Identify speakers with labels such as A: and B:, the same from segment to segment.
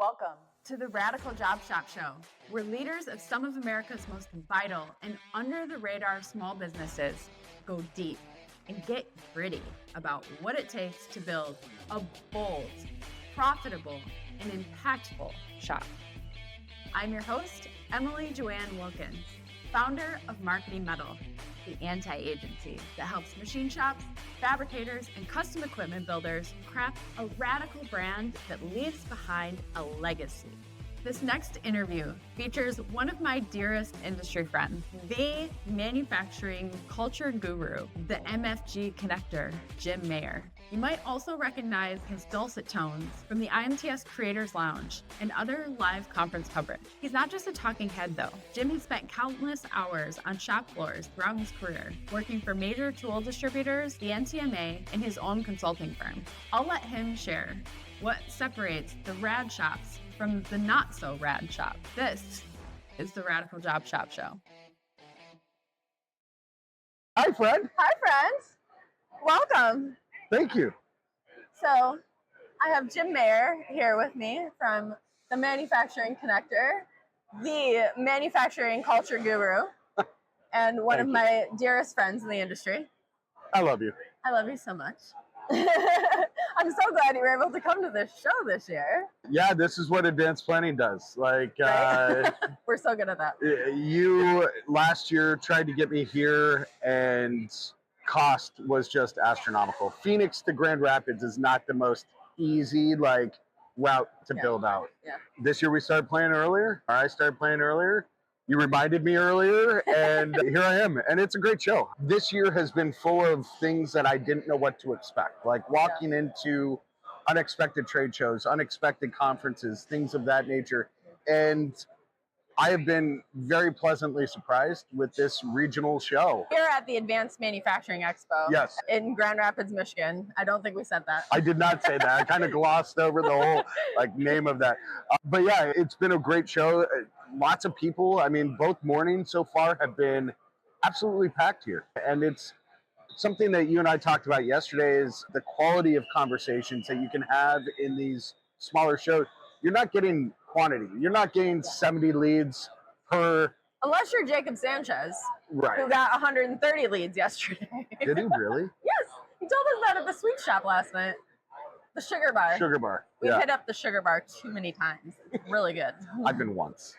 A: Welcome to the Radical Job Shop Show, where leaders of some of America's most vital and under-the-radar small businesses go deep and get gritty about what it takes to build a bold, profitable, and impactful shop. I'm your host, Emily Joann Wilkins, founder of Marketing Metal, the anti-agency that helps machine shops, fabricators, and custom equipment builders craft a radical brand that leaves behind a legacy. This next interview features one of my dearest industry friends, the manufacturing culture guru, the MFG connector, Jim Mayer. You might also recognize his dulcet tones from the IMTS Creators Lounge and other live conference coverage. He's not just a talking head though. Jim has spent countless hours on shop floors throughout his career, working for major tool distributors, the NTMA, and his own consulting firm. I'll let him share what separates the rad shops from the not so rad shop. This is the Radical Job Shop Show.
B: Hi, friend.
A: Hi, friends. Welcome.
B: Thank you.
A: So I have Jim Mayer here with me from the Manufacturing Connector, the manufacturing culture guru, and one of my dearest friends in the industry.
B: I love you.
A: I love you so much. I'm so glad you were able to come to this show this year.
B: Yeah, this is what advanced planning does. Like,
A: right? We're so good at that.
B: You last year tried to get me here, and cost was just astronomical. Phoenix to Grand Rapids is not the most easy route to build out.
A: Yeah.
B: This year we started playing earlier. Or I started playing earlier. You reminded me earlier, and here I am. And it's a great show. This year has been full of things that I didn't know what to expect, like walking into unexpected trade shows, unexpected conferences, things of that nature. And I have been very pleasantly surprised with this regional show.
A: We're at the Advanced Manufacturing Expo.
B: Yes.
A: In Grand Rapids, Michigan. I don't think we said that.
B: I did not say that. I kind of glossed over the whole name of that. But yeah, it's been a great show. Lots of people. I mean, both mornings so far have been absolutely packed here. And it's something that you and I talked about yesterday is the quality of conversations that you can have in these smaller shows. You're not getting quantity. You're not getting 70 leads per...
A: Unless you're Jacob Sanchez,
B: right,
A: who got 130 leads yesterday.
B: Did he really?
A: Yes. He told us that at the sweet shop last night. The Sugar Bar.
B: Sugar Bar.
A: We hit up the Sugar Bar too many times. It's really good.
B: I've been once.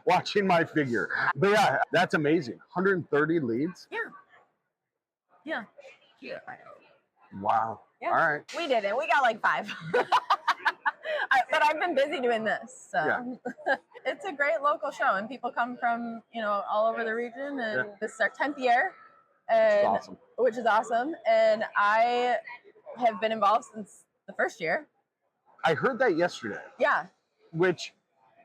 B: Watching my figure. But yeah, that's amazing. 130 leads?
A: Yeah.
B: Wow.
A: Yeah.
B: All right.
A: We didn't. We got 5. But I've been busy doing this. So yeah. It's a great local show, and people come from, all over the region, and this is our 10th year. And,
B: awesome.
A: Which is awesome. And I have been involved since the first year.
B: I heard that yesterday.
A: Yeah.
B: Which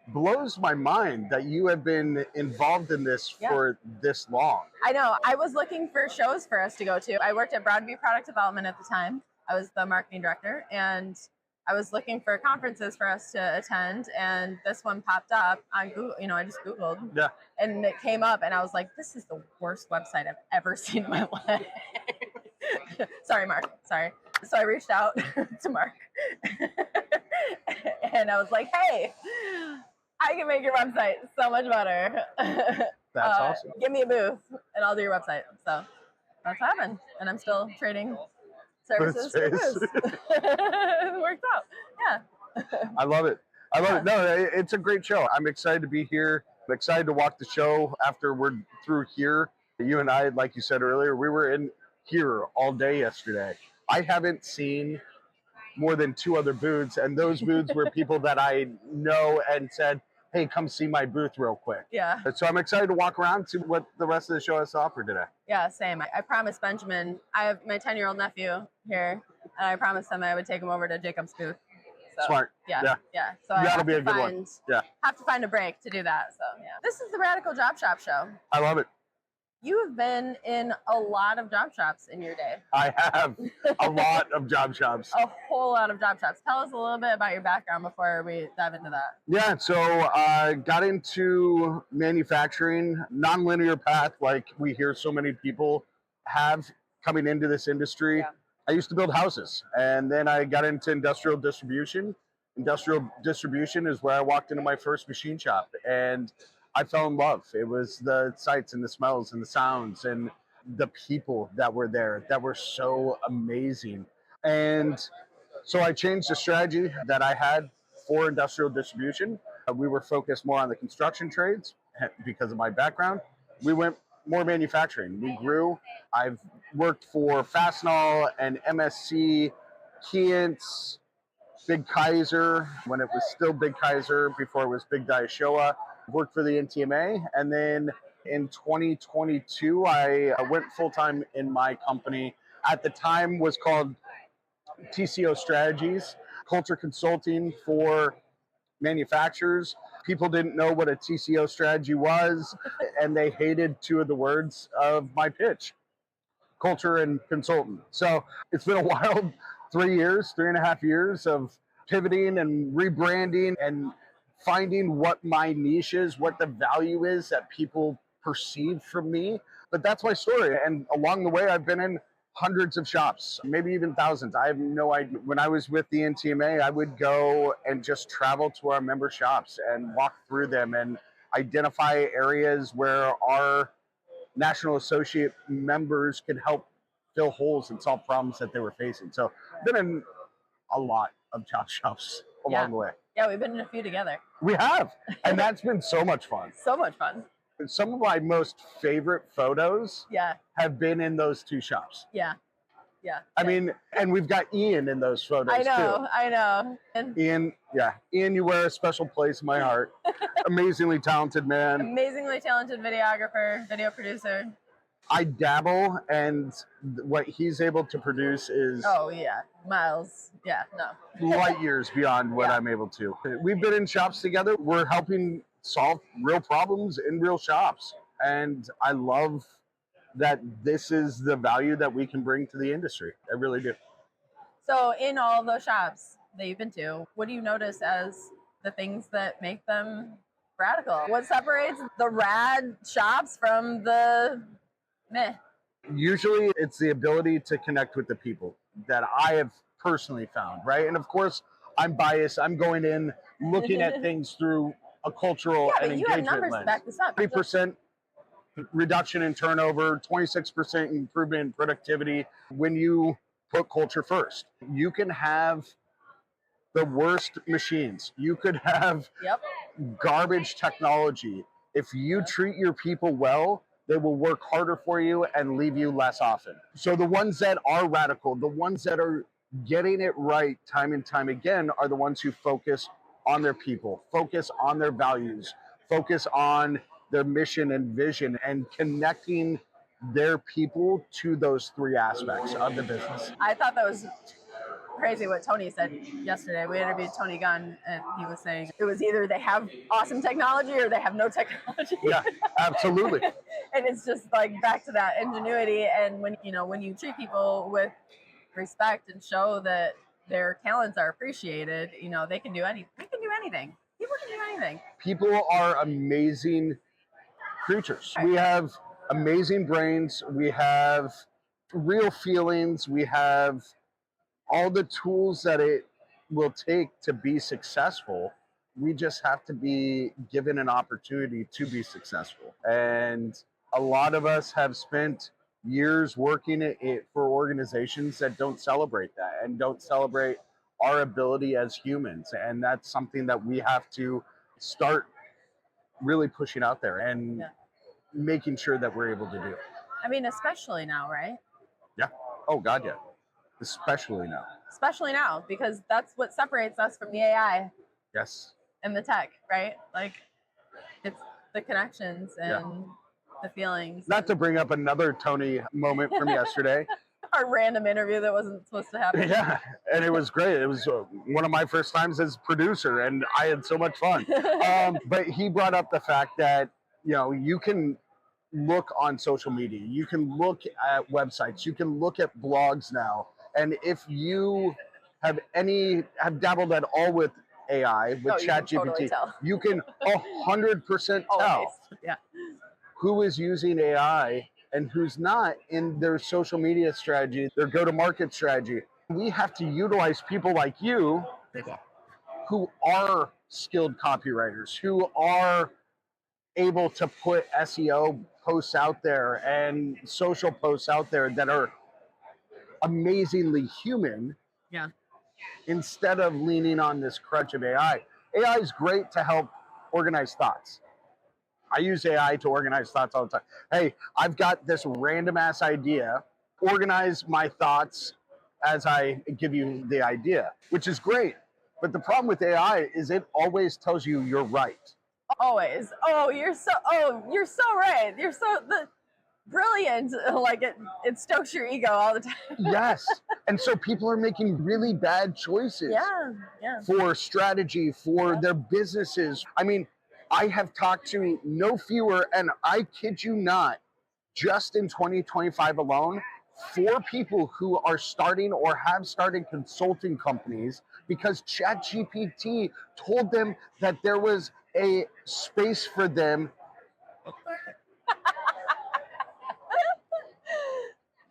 B: blows my mind that you have been involved in this for this long.
A: I know. I was looking for shows for us to go to. I worked at Broadview Product Development at the time. I was the marketing director, and I was looking for conferences for us to attend, and this one popped up on Google. I just Googled.
B: Yeah. And
A: it came up, and I was like, this is the worst website I've ever seen in my life. Sorry, Mark. Sorry. So I reached out to Mark, and I was like, hey, I can make your website so much better.
B: That's awesome.
A: Give me a booth, and I'll do your website. So that's what happened, and I'm still trading services for booths. It worked out. Yeah.
B: I love it. I love it. No, it's a great show. I'm excited to be here. I'm excited to walk the show after we're through here. You and I, like you said earlier, we were in here all day yesterday. I haven't seen more than 2 other booths, and those booths were people that I know and said, hey, come see my booth real quick.
A: Yeah.
B: So I'm excited to walk around, see what the rest of the show has to offer today.
A: Yeah, same. I promised Benjamin, I have my 10-year-old nephew here, and I promised him I would take him over to Jacob's booth. So,
B: smart.
A: Yeah. So
B: that'll be a good one. Yeah.
A: Have to find a break to do that. So yeah. This is the Radical Job Shop Show.
B: I love it.
A: You have been in a lot of job shops in your day.
B: I have a lot of job shops.
A: A whole lot of job shops. Tell us a little bit about your background before we dive into that.
B: Yeah, so I got into manufacturing, nonlinear path like we hear so many people have coming into this industry.
A: Yeah.
B: I used to build houses, and then I got into industrial distribution Industrial distribution is where I walked into my first machine shop, and I fell in love. It was the sights and the smells and the sounds and the people that were there that were so amazing. And so I changed the strategy that I had for industrial distribution. We were focused more on the construction trades because of my background. We went more manufacturing. We grew. I've worked for Fastenal and MSC, Keyence, Big Kaiser, when it was still Big Kaiser, before it was Big Daishowa. Worked for the NTMA. And then in 2022, I went full-time in my company. At the time was called TCO Strategies, culture consulting for manufacturers. People didn't know what a TCO strategy was, and they hated two of the words of my pitch, culture and consultant. So it's been a wild 3.5 years of pivoting and rebranding and finding what my niche is, what the value is that people perceive from me. But that's my story. And along the way, I've been in hundreds of shops, maybe even thousands. I have no idea. When I was with the NTMA, I would go and just travel to our member shops and walk through them and identify areas where our National Associate members could help fill holes and solve problems that they were facing. So I've been in a lot of job shops along the way.
C: Yeah, we've been in a few together.
B: We have. And that's been so much fun.
C: So much fun.
B: Some of my most favorite photos
C: Yeah.
B: have been in those two shops.
C: Yeah. Yeah.
B: I mean, and we've got Ian in those photos
C: I know.
B: too.
C: I know. And
B: Ian, you wear a special place in my heart. Amazingly talented man.
C: amazingly talented videographer, video producer.
B: I dabble, and what he's able to produce is
C: Oh yeah, miles. Yeah, no.
B: light years beyond what I'm able to. We've been in shops together. We're helping solve real problems in real shops. And I love that this is the value that we can bring to the industry. I really do.
C: So in all those shops that you've been to, what do you notice as the things that make them radical? What separates the rad shops from the meh?
B: Usually it's the ability to connect with the people that I have personally found, right? And of course, I'm biased. I'm going in looking at things through a cultural and
C: but you have
B: engagement
C: numbers to
B: lens.
C: back this up.
B: 30% reduction in turnover, 26% improvement in productivity when you put culture first. You can have the worst machines. You could have
C: Yep.
B: garbage technology. If you treat your people well, they will work harder for you and leave you less often. So the ones that are radical, the ones that are getting it right time and time again are the ones who focus on their people, focus on their values, focus on their mission and vision, and connecting their people to those three aspects of the business.
C: I thought that was crazy what Tony said yesterday. We interviewed Tony Gunn, and he was saying it was either they have awesome technology or they have no technology.
B: Yeah, absolutely.
C: And it's just like back to that ingenuity. And when you treat people with respect and show that their talents are appreciated, they can do anything. People can do anything.
B: People are amazing creatures. We have amazing brains. We have real feelings. We have all the tools that it will take to be successful. We just have to be given an opportunity to be successful. And a lot of us have spent years working for organizations that don't celebrate that and don't celebrate our ability as humans. And that's something that we have to start really pushing out there and making sure that we're able to do.
C: I mean, especially now, right?
B: Yeah. Oh, God, yeah. Especially now.
C: Especially now, because that's what separates us from the AI
B: Yes.
C: and the tech, right? Like, it's the connections and the feelings.
B: Not to bring up another Tony moment from yesterday.
C: Our random interview that wasn't supposed to happen.
B: Yeah, and it was great. It was one of my first times as producer, and I had so much fun. But he brought up the fact that, you can look on social media, you can look at websites, you can look at blogs now, and if you have dabbled at all with AI, with ChatGPT, you can 100% tell
C: Always. Yeah.
B: who is using AI and who's not in their social media strategy, their go-to-market strategy. We have to utilize people like you who are skilled copywriters, who are able to put SEO posts out there and social posts out there that are amazingly human,
C: Yeah.
B: instead of leaning on this crutch of AI. AI is great to help organize thoughts. I use AI to organize thoughts all the time. Hey, I've got this random ass idea. Organize my thoughts as I give you the idea, which is great. But the problem with AI is it always tells you you're right.
C: Always. You're so right. You're so brilliant. Like it stokes your ego all the time.
B: Yes. And so people are making really bad choices
C: Yeah.
B: for strategy, for their businesses. I mean, I have talked to no fewer, and I kid you not, just in 2025 alone, 4 people who are starting or have started consulting companies because ChatGPT told them that there was a space for them.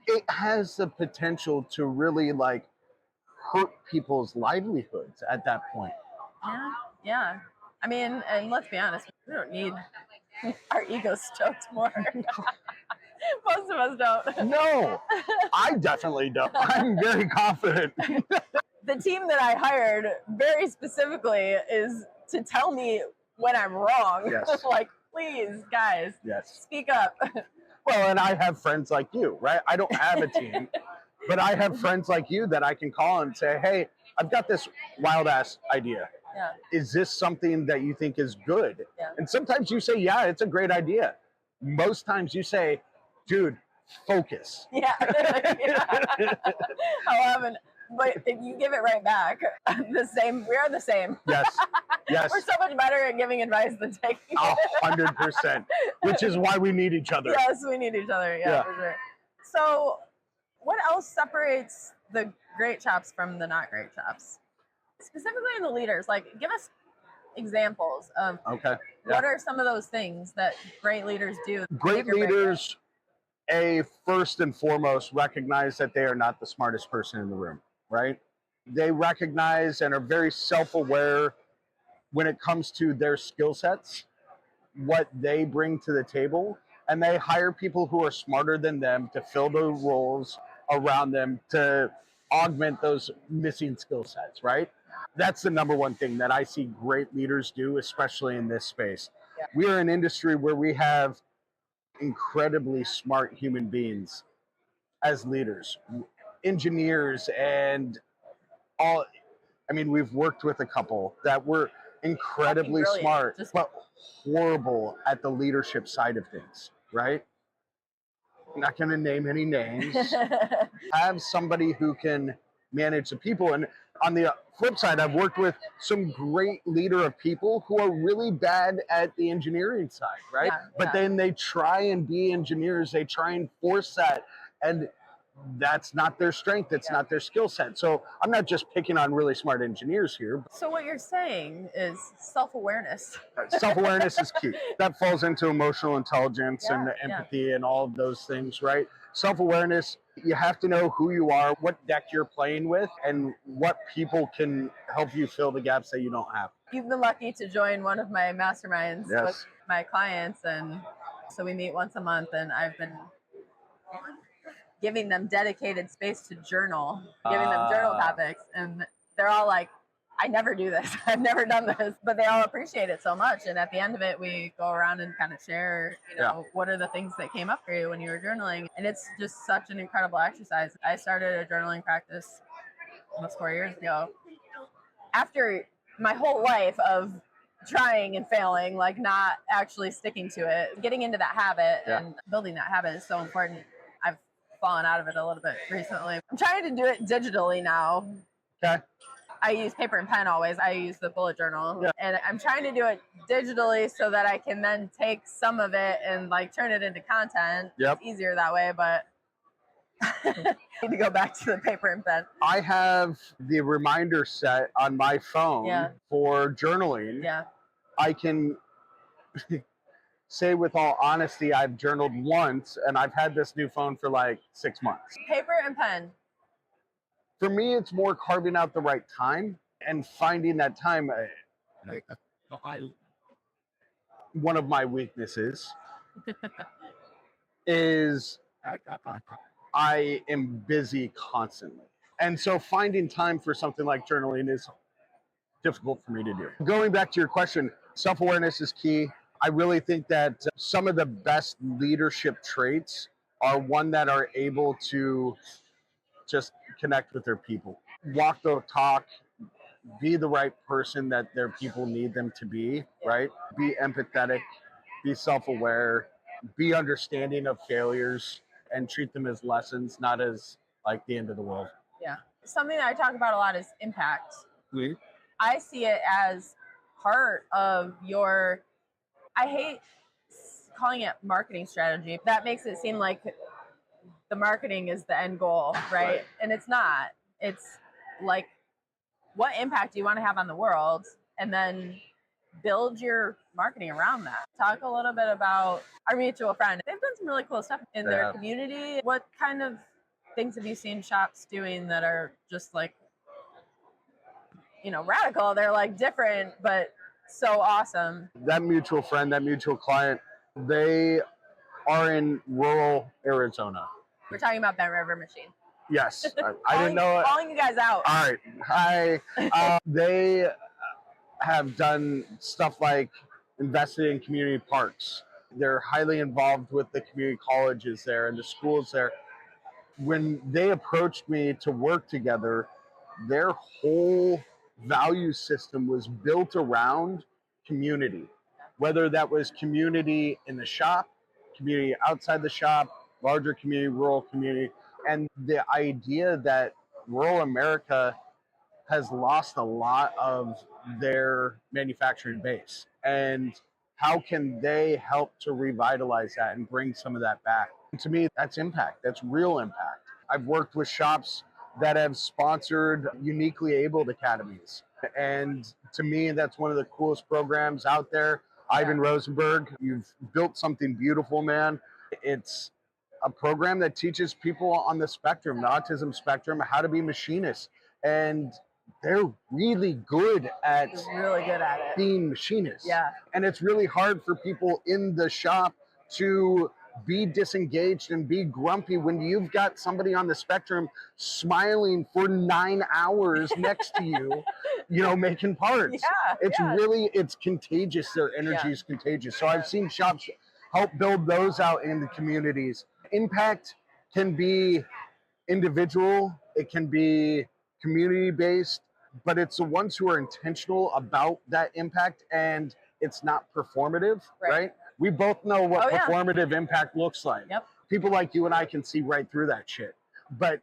B: It has the potential to really like hurt people's livelihoods at that point.
C: Yeah. I mean, and let's be honest, we don't need our egos stoked more. Most of us don't.
B: No, I definitely don't. I'm very confident.
C: The team that I hired very specifically is to tell me when I'm wrong.
B: Yes.
C: Like, please, guys,
B: Yes.
C: speak up.
B: Well, and I have friends like you, right? I don't have a team, but I have friends like you that I can call and say, hey, I've got this wild ass idea.
C: Yeah.
B: Is this something that you think is good?
C: Yeah.
B: And sometimes you say, yeah, it's a great idea. Most times you say, dude, focus.
C: Yeah. But if you give it right back, the same. We are the same.
B: Yes. Yes.
C: We're so much better at giving advice than taking it.
B: 100%. Which is why we need each other.
C: Yes, we need each other. Yeah, for sure. So, what else separates the great chops from the not great chops? Specifically in the leaders, like give us examples of what are some of those things that great leaders do.
B: Great leaders, first and foremost, recognize that they are not the smartest person in the room, right? They recognize and are very self-aware when it comes to their skill sets, what they bring to the table, and they hire people who are smarter than them to fill the roles around them to augment those missing skill sets, right? That's the number one thing that I see great leaders do, especially in this space.
C: Yeah.
B: We are an industry where we have incredibly smart human beings as leaders, engineers, and all. I mean, we've worked with a couple that were incredibly smart, but horrible at the leadership side of things, right? I'm not going to name any names. Have somebody who can manage the people. And on the flip side, I've worked with some great leader of people who are really bad at the engineering side, right? But then they try and be engineers. They try and force that. And that's not their strength. It's not their skill set. So I'm not just picking on really smart engineers here.
C: So what you're saying is self-awareness.
B: Self-awareness is key. That falls into emotional intelligence and empathy and all of those things, right? Self-awareness, you have to know who you are, what deck you're playing with, and what people can help you fill the gaps that you don't have.
C: You've been lucky to join one of my masterminds with my clients, and so we meet once a month, and I've been giving them dedicated space to journal, giving them journal topics, and they're all like, I never do this. I've never done this, but they all appreciate it so much. And at the end of it, we go around and kind of share, what are the things that came up for you when you were journaling? And it's just such an incredible exercise. I started a journaling practice almost 4 years ago. After my whole life of trying and failing, like not actually sticking to it, getting into that habit and building that habit is so important. I've fallen out of it a little bit recently. I'm trying to do it digitally now.
B: Okay.
C: I use paper and pen always. I use the bullet journal, and I'm trying to do it digitally so that I can then take some of it and like turn it into content. It's easier that way, but I need to go back to the paper and pen.
B: I have the reminder set on my phone for journaling.
C: Yeah.
B: I can say with all honesty, I've journaled once, and I've had this new phone for like 6 months.
C: Paper and pen.
B: For me, it's more carving out the right time and finding that time. One of my weaknesses is I am busy constantly. And so finding time for something like journaling is difficult for me to do. Going back to your question, self-awareness is key. I really think that some of the best leadership traits are one that are able to just connect with their people, walk the talk, be the right person that their people need them to be, right? Be empathetic, be self-aware, be understanding of failures, and treat them as lessons, not as like the end of the world.
C: Yeah. Something that I talk about a lot is impact.
B: Oui.
C: I see it as part of your, I hate calling it marketing strategy. That makes it seem like the marketing is the end goal, right? And it's not. It's like, what impact do you want to have on the world? And then build your marketing around that. Talk a little bit about our mutual friend. They've done some really cool stuff in their community. What kind of things have you seen shops doing that are just like, radical? They're like different, but so awesome.
B: That mutual friend, that mutual client, they are in rural Arizona.
C: We're talking about Bent River Machine.
B: Yes, I didn't know it.
C: Calling you guys out.
B: All right, hi. They have done stuff like invested in community parks. They're highly involved with the community colleges there and the schools there. When they approached me to work together, their whole value system was built around community, whether that was community in the shop, community outside the shop, larger community, rural community, and the idea that rural America has lost a lot of their manufacturing base. And how can they help to revitalize that and bring some of that back? And to me, that's impact. That's real impact. I've worked with shops that have sponsored uniquely abled academies. And to me, that's one of the coolest programs out there. Ivan Rosenberg, you've built something beautiful, man. It's a program that teaches people on the spectrum, the autism spectrum, how to be machinists. And they're really good at being machinists.
C: Yeah.
B: And it's really hard for people in the shop to be disengaged and be grumpy when you've got somebody on the spectrum smiling for 9 hours next to you, making parts. It's contagious. Their energy is contagious. So I've seen shops help build those out in the communities. Impact can be individual, it can be community-based, but it's the ones who are intentional about that impact, and it's not performative, right? We both know what performative impact looks like.
C: Yep.
B: People like you and I can see right through that shit, but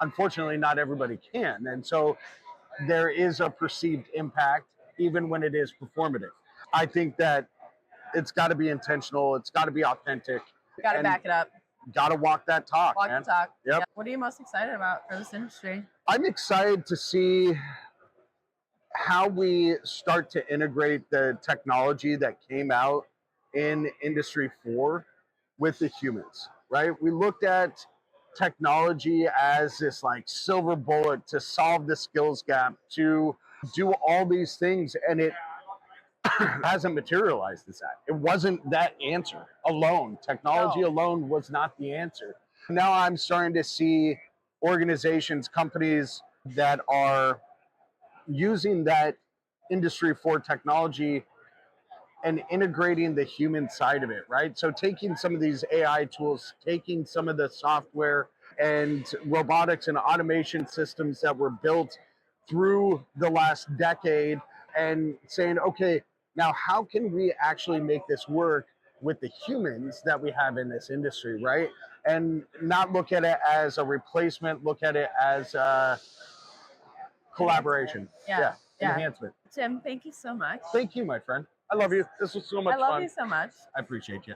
B: unfortunately not everybody can. And so there is a perceived impact even when it is performative. I think that it's got to be intentional, it's got to be authentic.
C: Got to back it up.
B: Got to walk that talk,
C: Walk
B: man.
C: the talk.
B: Yep.
C: Yeah. What are you most excited about for this industry?
B: I'm excited to see how we start to integrate the technology that came out in Industry 4 with the humans, right? We looked at technology as this like silver bullet to solve the skills gap, to do all these things, and it hasn't materialized as that. It wasn't that answer alone. Technology alone was not the answer. Now I'm starting to see organizations, companies that are using that Industry 4 technology and integrating the human side of it, right? So taking some of these AI tools, taking some of the software and robotics and automation systems that were built through the last decade and saying, okay, now how can we actually make this work with the humans that we have in this industry, right? And not look at it as a replacement, look at it as a collaboration. Enhancement.
C: Tim, thank you so much.
B: Thank you, my friend. I love you. This was so much fun.
C: I love you so much.
B: I appreciate you.